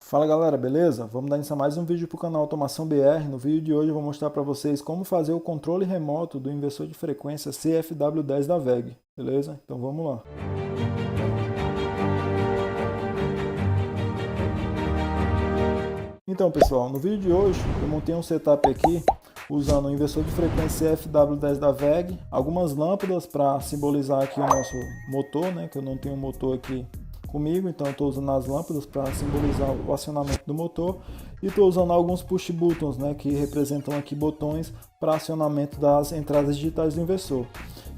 Fala galera, beleza? Vamos dar início a mais um vídeo para o canal Automação BR. No vídeo de hoje eu vou mostrar para vocês como fazer o controle remoto do inversor de frequência CFW10 da WEG, beleza? Então vamos lá. Então pessoal, no vídeo de hoje eu montei um setup aqui usando o inversor de frequência CFW10 da WEG, algumas lâmpadas para simbolizar aqui o nosso motor, né? Que eu não tenho um motor aqui comigo, então eu estou usando as lâmpadas para simbolizar o acionamento do motor e estou usando alguns push buttons, né, que representam aqui botões para acionamento das entradas digitais do inversor.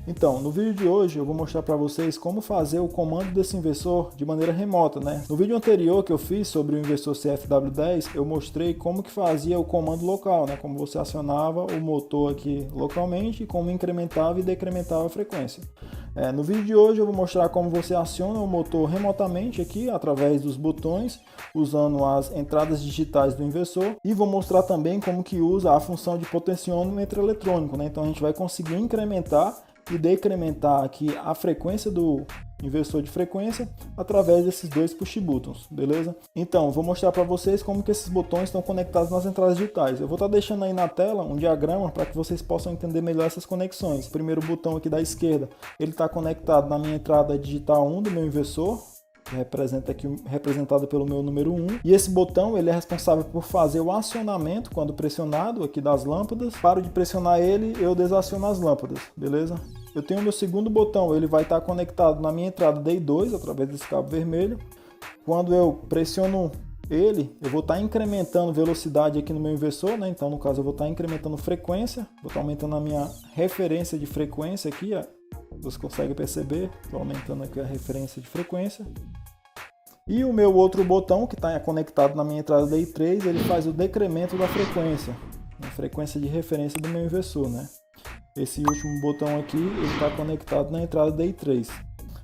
Então, no vídeo de hoje eu vou mostrar para vocês como fazer o comando desse inversor de maneira remota, né? No vídeo anterior que eu fiz sobre o inversor CFW10, eu mostrei como que fazia o comando local, né? Como você acionava o motor aqui localmente e como incrementava e decrementava a frequência. No vídeo de hoje eu vou mostrar como você aciona o motor remotamente aqui através dos botões, usando as entradas digitais do inversor, e vou mostrar também como que usa a função de potenciômetro eletrônico, né? Então a gente vai conseguir incrementar e decrementar aqui a frequência do inversor de frequência através desses dois push buttons, beleza? Então, vou mostrar para vocês como que esses botões estão conectados nas entradas digitais. Eu vou estar deixando aí na tela um diagrama para que vocês possam entender melhor essas conexões. O primeiro botão aqui da esquerda, ele está conectado na minha entrada digital 1 do meu inversor, representado pelo meu número 1, e esse botão ele é responsável por fazer o acionamento quando pressionado aqui das lâmpadas. Paro de pressionar ele, eu desaciono as lâmpadas, beleza? Eu tenho o meu segundo botão, ele vai estar conectado na minha entrada DI2 através desse cabo vermelho. Quando eu pressiono ele, eu vou estar incrementando velocidade aqui no meu inversor, né? Então no caso eu vou estar incrementando frequência, vou estar aumentando a minha referência de frequência aqui, ó. Você consegue perceber, estou aumentando aqui a referência de frequência. E o meu outro botão, que está conectado na minha entrada DI3, ele faz o decremento da frequência, a frequência de referência do meu inversor, né? Esse último botão aqui, ele está conectado na entrada DI3,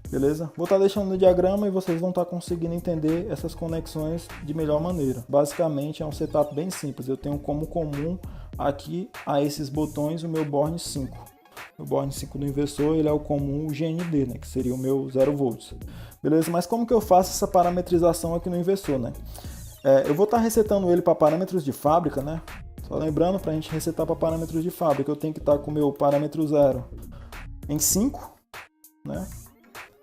beleza? Vou estar deixando no diagrama e vocês vão estar conseguindo entender essas conexões de melhor maneira. Basicamente é um setup bem simples, eu tenho como comum aqui a esses botões o meu Born 5. O Born 5 do inversor, ele é o comum, o GND, né, que seria o meu 0 volts. Beleza? Mas como que eu faço essa parametrização aqui no inversor, né? Eu vou estar resetando ele para parâmetros de fábrica, né? Só lembrando, para a gente resetar para parâmetros de fábrica, eu tenho que estar com o meu parâmetro 0 em 5, né?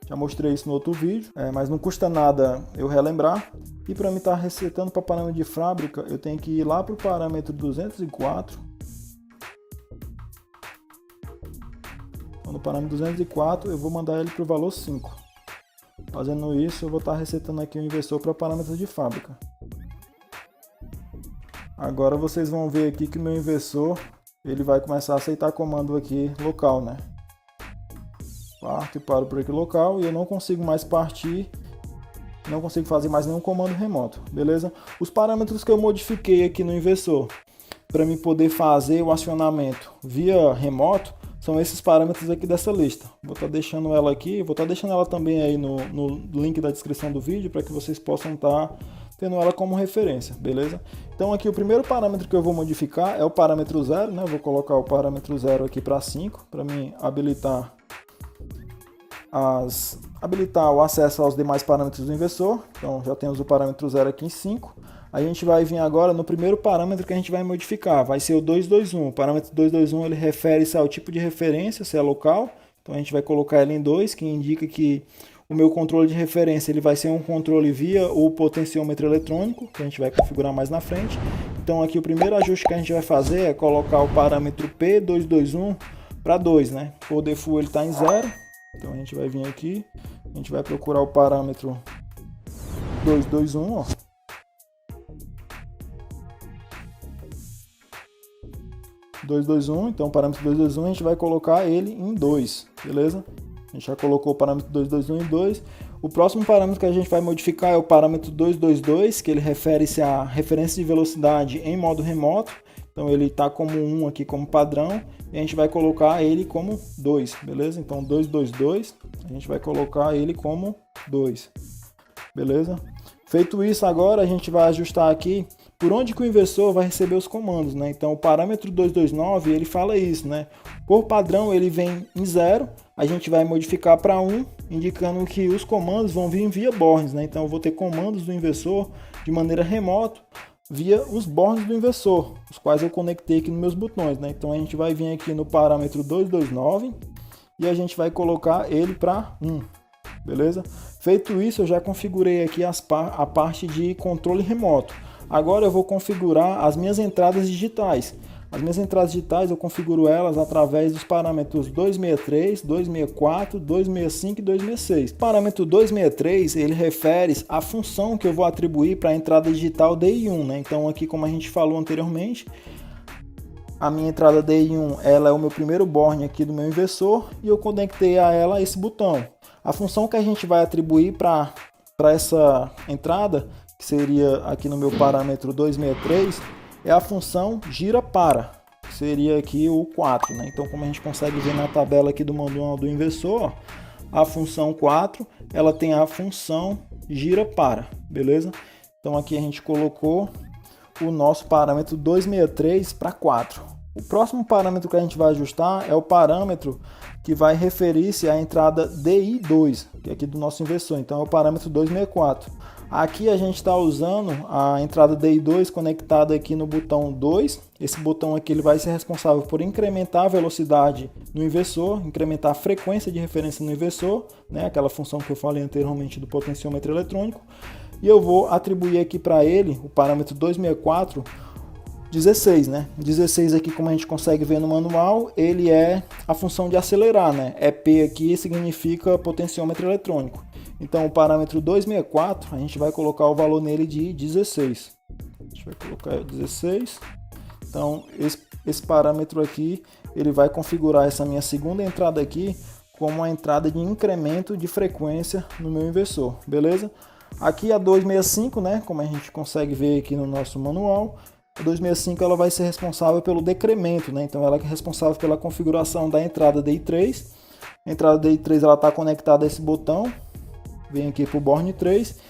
Já mostrei isso no outro vídeo, mas não custa nada eu relembrar. E para mim estar resetando para parâmetro de fábrica, eu tenho que ir lá para o parâmetro 204. No parâmetro 204 eu vou mandar ele para o valor 5. Fazendo isso eu vou estar resetando aqui o inversor para parâmetros de fábrica. Agora vocês vão ver aqui que o meu inversor ele vai começar a aceitar comando aqui local, né? Parto e paro por aqui local e eu não consigo mais partir, não consigo fazer mais nenhum comando remoto, beleza? Os parâmetros que eu modifiquei aqui no inversor para mim poder fazer o acionamento via remoto são esses parâmetros aqui dessa lista. Vou estar deixando ela aqui, vou estar deixando ela também aí no link da descrição do vídeo para que vocês possam estar tendo ela como referência, beleza? Então aqui o primeiro parâmetro que eu vou modificar é o parâmetro 0, né? Vou colocar o parâmetro 0 aqui para 5, para mim habilitar o acesso aos demais parâmetros do inversor. Então já temos o parâmetro 0 aqui em 5. A gente vai vir agora no primeiro parâmetro que a gente vai modificar, vai ser o 221. O parâmetro 221 ele refere-se ao tipo de referência, se é local. Então a gente vai colocar ele em 2, que indica que o meu controle de referência ele vai ser um controle via o potenciômetro eletrônico, que a gente vai configurar mais na frente. Então aqui o primeiro ajuste que a gente vai fazer é colocar o parâmetro P221 para 2, né? Por default ele está em 0. Então a gente vai vir aqui, a gente vai procurar o parâmetro 221, ó. Então o parâmetro 221 a gente vai colocar ele em 2, beleza? A gente já colocou o parâmetro 221 em 2. O próximo parâmetro que a gente vai modificar é o parâmetro 222, que ele refere-se à referência de velocidade em modo remoto. Então ele está como 1 aqui como padrão e a gente vai colocar ele como 2, beleza? Então 222, a gente vai colocar ele como 2, beleza? Feito isso agora a gente vai ajustar aqui por onde que o inversor vai receber os comandos, né? Então o parâmetro 229 ele fala isso, né? Por padrão ele vem em 0, a gente vai modificar para 1, indicando que os comandos vão vir via bornes, né? Então eu vou ter comandos do inversor de maneira remota via os bornes do inversor, os quais eu conectei aqui nos meus botões, né? Então a gente vai vir aqui no parâmetro 229 e a gente vai colocar ele para 1, beleza? Feito isso, eu já configurei aqui a parte de controle remoto. Agora eu vou configurar as minhas entradas digitais. As minhas entradas digitais eu configuro elas através dos parâmetros 263, 264, 265 e 266. O parâmetro 263 ele refere à função que eu vou atribuir para a entrada digital DI1, né? Então aqui, como a gente falou anteriormente, a minha entrada DI1 ela é o meu primeiro borne aqui do meu inversor e eu conectei a ela esse botão. A função que a gente vai atribuir para essa entrada, que seria aqui no meu parâmetro 263, é a função gira para, que seria aqui o 4, né? Então, como a gente consegue ver na tabela aqui do manual do inversor, a função 4, ela tem a função gira para, beleza? Então aqui a gente colocou o nosso parâmetro 263 para 4. O próximo parâmetro que a gente vai ajustar é o parâmetro que vai referir-se à entrada DI2, que é aqui do nosso inversor, então é o parâmetro 264. Aqui a gente está usando a entrada DI2 conectada aqui no botão 2. Esse botão aqui ele vai ser responsável por incrementar a velocidade no inversor, incrementar a frequência de referência no inversor, né? Aquela função que eu falei anteriormente do potenciômetro eletrônico. E eu vou atribuir aqui para ele o parâmetro 264, 16, né? 16 aqui, como a gente consegue ver no manual, ele é a função de acelerar, né? EP aqui significa potenciômetro eletrônico. Então o parâmetro 264, a gente vai colocar o valor nele de 16. A gente vai colocar 16. Então esse parâmetro aqui, ele vai configurar essa minha segunda entrada aqui como uma entrada de incremento de frequência no meu inversor, beleza? Aqui a 265, né? Como a gente consegue ver aqui no nosso manual, a 265 ela vai ser responsável pelo decremento, né? Então ela é responsável pela configuração da entrada DI3. A entrada DI3 ela está conectada a esse botão. Vem aqui para o borne 3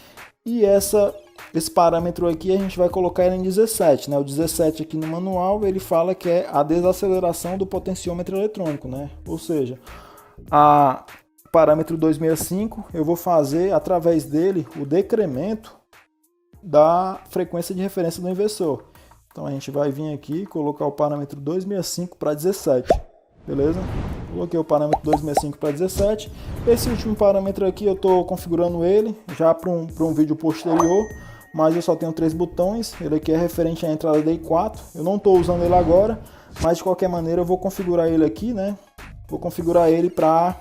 e esse parâmetro aqui a gente vai colocar ele em 17, né? O 17 aqui no manual ele fala que é a desaceleração do potenciômetro eletrônico, né? Ou seja, o parâmetro 265 eu vou fazer através dele o decremento da frequência de referência do inversor. Então a gente vai vir aqui e colocar o parâmetro 265 para 17, beleza? Coloquei o parâmetro 265 para 17. Esse último parâmetro aqui eu estou configurando ele já para um vídeo posterior, mas eu só tenho 3 botões. Ele aqui é referente à entrada DI4. Eu não estou usando ele agora, mas de qualquer maneira eu vou configurar ele aqui, né? Vou configurar ele para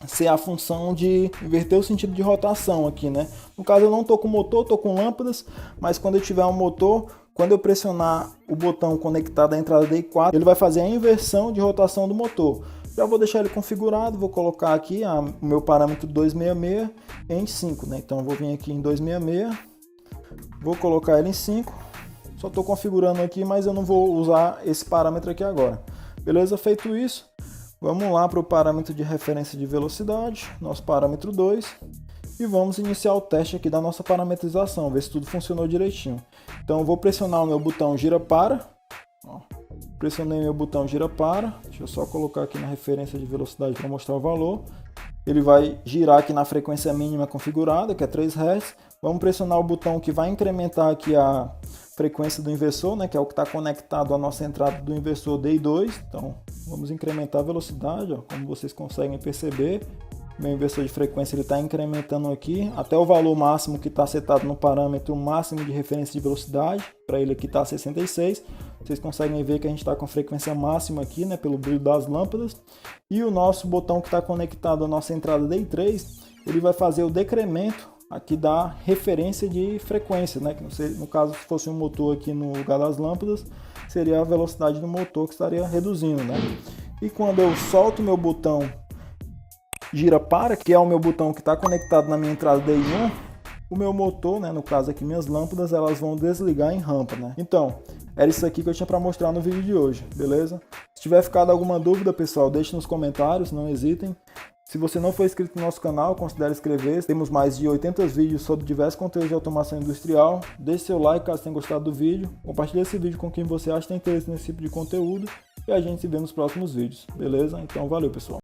ser a função de inverter o sentido de rotação aqui, né? No caso eu não estou com motor, estou com lâmpadas, mas quando eu tiver um motor, quando eu pressionar o botão conectado à entrada DI4, ele vai fazer a inversão de rotação do motor. Já vou deixar ele configurado, vou colocar aqui o meu parâmetro 266 em 5, né? Então eu vou vir aqui em 266, vou colocar ele em 5. Só estou configurando aqui, mas eu não vou usar esse parâmetro aqui agora. Beleza? Feito isso, vamos lá para o parâmetro de referência de velocidade, nosso parâmetro 2. E vamos iniciar o teste aqui da nossa parametrização, ver se tudo funcionou direitinho. Então eu vou pressionar o meu botão gira para. Ó, pressionei meu botão gira para. Deixa eu só colocar aqui na referência de velocidade para mostrar o valor. Ele vai girar aqui na frequência mínima configurada, que é 3 Hz. Vamos pressionar o botão que vai incrementar aqui a frequência do inversor, né, que é o que está conectado à nossa entrada do inversor DI2. Então vamos incrementar a velocidade, ó, como vocês conseguem perceber. Meu inversor de frequência está incrementando aqui até o valor máximo que está setado no parâmetro máximo de referência de velocidade. Para ele aqui está 66. Vocês conseguem ver que a gente está com frequência máxima aqui, né, pelo brilho das lâmpadas. E o nosso botão que está conectado à nossa entrada DI3, ele vai fazer o decremento aqui da referência de frequência, né, que no caso, se fosse um motor aqui no lugar das lâmpadas, seria a velocidade do motor que estaria reduzindo, né? E quando eu solto meu botão gira para, que é o meu botão que está conectado na minha entrada DI1, o meu motor, né, no caso aqui minhas lâmpadas, elas vão desligar em rampa, né? Então, era isso aqui que eu tinha para mostrar no vídeo de hoje, beleza? Se tiver ficado alguma dúvida, pessoal, deixe nos comentários, não hesitem. Se você não for inscrito no nosso canal, considere inscrever-se. Temos mais de 80 vídeos sobre diversos conteúdos de automação industrial. Deixe seu like caso tenha gostado do vídeo. Compartilhe esse vídeo com quem você acha que tem interesse nesse tipo de conteúdo. E a gente se vê nos próximos vídeos, beleza? Então, valeu, pessoal.